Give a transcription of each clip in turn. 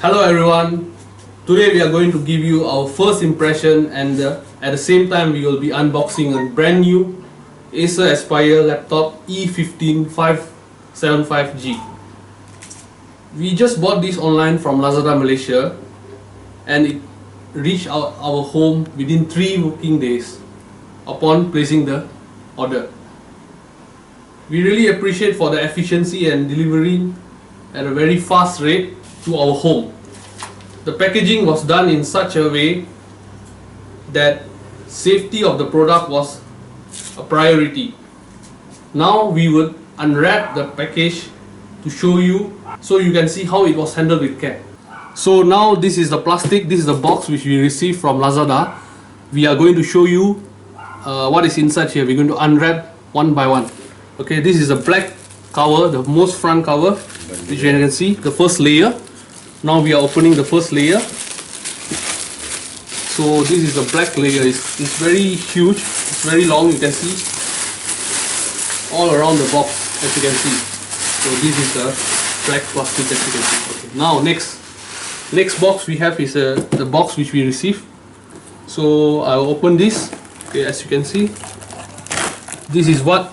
Hello everyone, today we are going to give you our first impression and at the same time we will be unboxing a brand new Acer Aspire laptop E15 575G. We just bought this online from Lazada Malaysia and it reached our home within 3 working days upon placing the order. We really appreciate for the efficiency and delivering at a very fast rate to our home. The packaging was done in such a way that safety of the product was a priority. Now we would unwrap the package to show you so you can see how it was handled with care. So now this is the plastic, this is the box which we received from Lazada. We are going to show you what is inside here. We're going to unwrap one by one. Okay, this is the black cover, the most front cover, which you can see, the first layer. Now we are opening the first layer. So this is the black layer. It's very huge, it's very long, you can see all around the box, as you can see. So this is the black plastic, as you can see. Okay. Now next box we have is the box which we received. So I'll open this. Okay, as you can see, this is what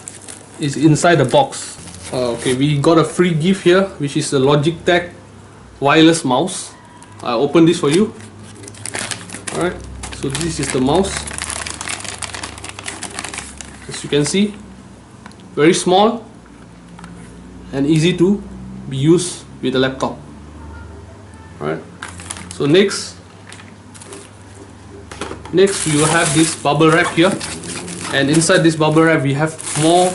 is inside the box. Okay, we got a free gift here, which is the Logitech wireless mouse. I'll open this for you. Alright, so this is the mouse. As you can see, very small and easy to be used with the laptop. Alright, so next we will have this bubble wrap here, and inside this bubble wrap we have more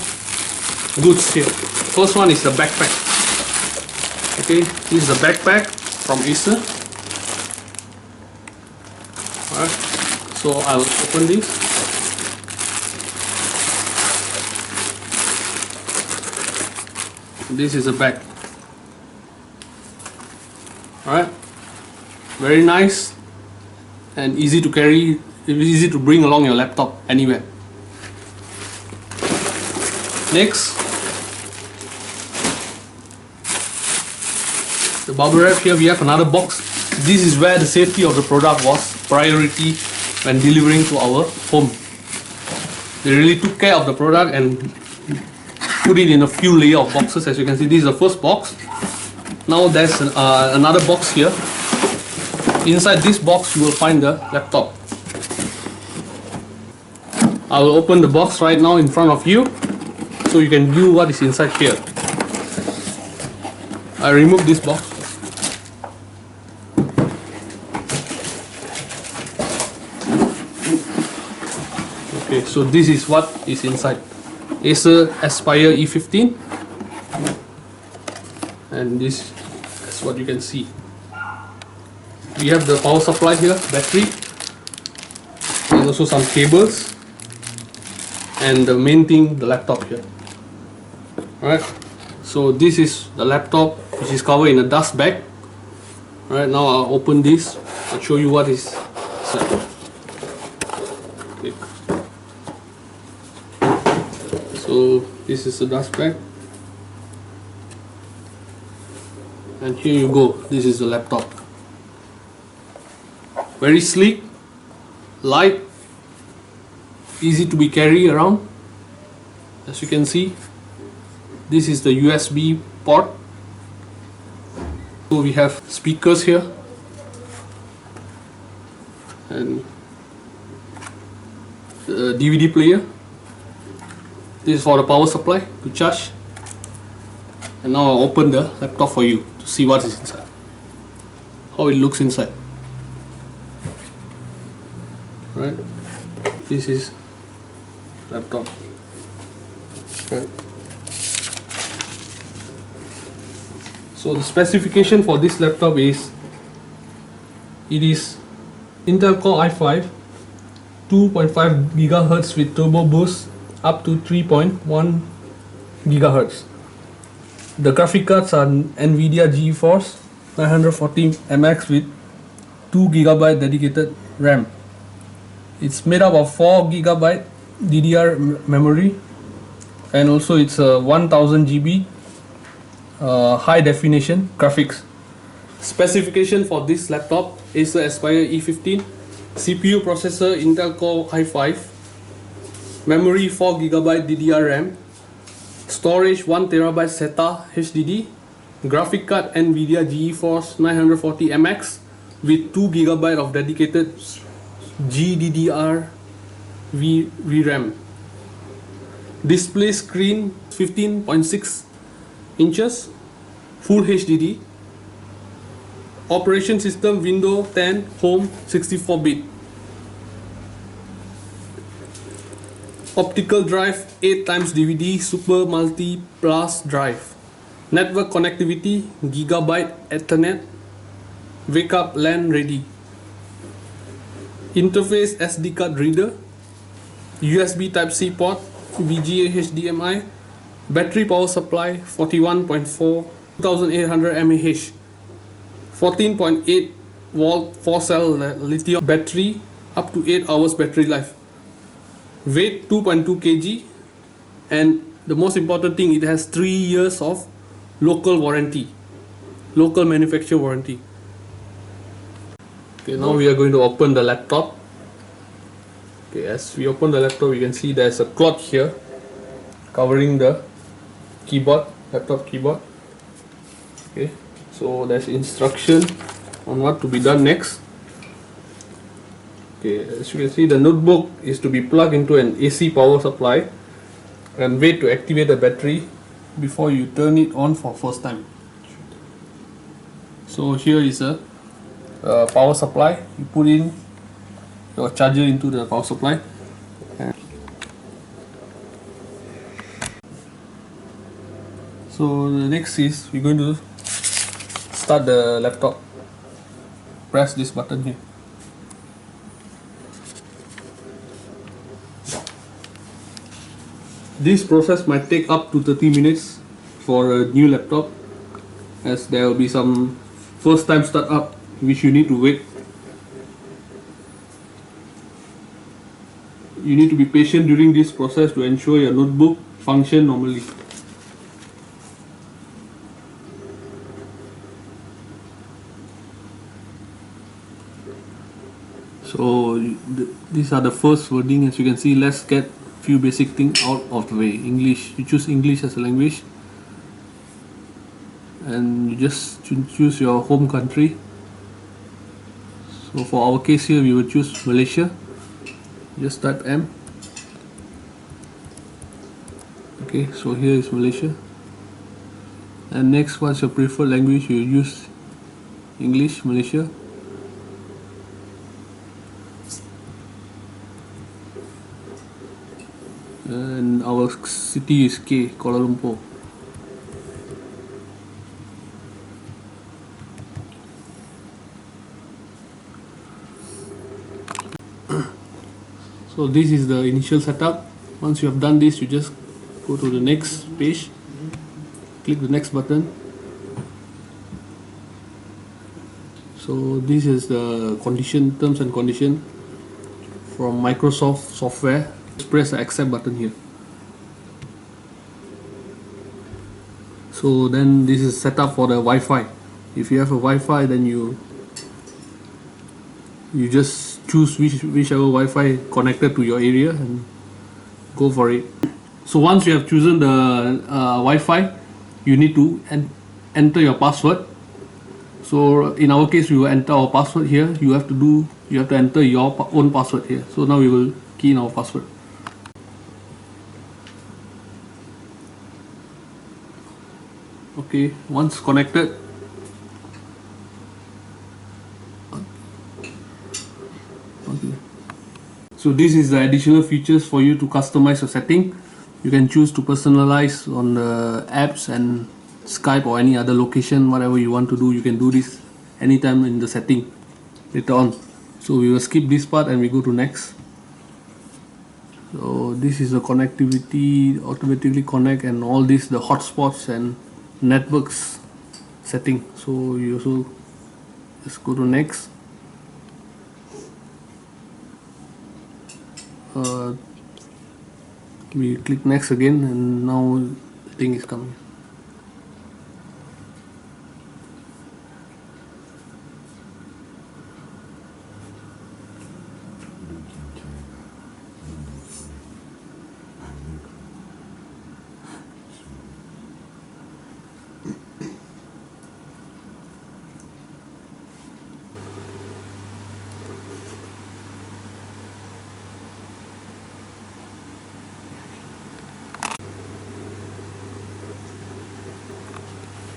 goods here. First one is the backpack. Okay, this is the backpack from Acer. Alright, so I'll open this. This is the bag. Alright, very nice and easy to carry, easy to bring along your laptop anywhere. Next, the bubble wrap here, we have another box. This is where the safety of the product was priority when delivering to our home. They really took care of the product and put it in a few layer of boxes. As you can see, this is the first box. Now there's another box here. Inside this box you will find the laptop. I will open the box right now in front of you so you can view what is inside here. I remove this box. Okay, so this is what is inside. Acer Aspire E15, and this is what you can see. We have the power supply here, battery, and also some cables, and the main thing, the laptop here. Alright, so this is the laptop which is covered in a dust bag. Alright, now I'll open this and show you what is inside. Okay. So this is the dust bag, and here you go, this is the laptop. Very sleek, light, easy to be carried around. As you can see, this is the USB port. So we have speakers here and the DVD player. This is for the power supply to charge. And now I'll open the laptop for you to see what is inside, how it looks inside. Right, this is laptop. Right. So the specification for this laptop is, it is Intel Core i5, 2.5 GHz with turbo boost up to 3.1 GHz. The graphic cards are NVIDIA GeForce 940 MX with 2 GB dedicated RAM. It's made up of 4 GB DDR memory, and also it's a 1000 GB high definition graphics. Specification for this laptop: Acer Aspire E15, CPU processor Intel Core i5, memory 4GB DDR RAM, storage 1TB SATA HDD, graphic card NVIDIA GeForce 940MX with 2GB of dedicated GDDR VRAM. Display screen 15.6 inches, Full HDD. Operation system Windows 10 Home 64-bit. Optical drive 8x DVD Super Multi Plus drive. Network connectivity Gigabyte Ethernet. Wake up LAN ready. Interface SD card reader. USB Type-C port. VGA HDMI. Battery power supply 41.4 2800 mAh. 14.8 volt 4-cell lithium battery, up to 8 hours battery life. Weight 2.2 kg, and the most important thing, it has 3 years of local warranty, local manufacturer warranty. Okay, now we are going to open the laptop. Okay, as we open the laptop, you can see there's a cloth here covering the keyboard, laptop keyboard. Okay, so there's instruction on what to be done next. Okay, as you can see, the notebook is to be plugged into an AC power supply and wait to activate the battery before you turn it on for first time. So here is a power supply. You put in your charger into the power supply. So the next is we're going to start the laptop. Press this button here. This process might take up to 30 minutes for a new laptop, as there will be some first time startup which you need to wait. You need to be patient during this process to ensure your notebook function normally. So these are the first wording. As you can see, let's get few basic things out of the way. English, you choose English as a language, and you just choose your home country. So for our case here, we will choose Malaysia. Just type M. Okay, so here is Malaysia. And next, what's your preferred language? You use English, Malaysia. And our city is K, Kuala Lumpur. So this is the initial setup. Once you have done this, you just go to the next page, click the next button. So this is the terms and condition from Microsoft software. Just press the accept button here. So then this is set up for the Wi-Fi. If you have a Wi-Fi, then you just choose whichever Wi-Fi connected to your area and go for it. So once you have chosen the Wi-Fi, you need to enter your password. So in our case, we will enter our password here. You have to enter your own password here. So now we will key in our password. Okay, once connected, okay. So this is the additional features for you to customize your setting. You can choose to personalize on the apps and Skype or any other location. Whatever you want to do, you can do this anytime in the setting later on. So we will skip this part and we go to next. So this is the connectivity, automatically connect, and all this, the hotspots and networks setting. So you also just go to next. We click next again, and now the thing is coming.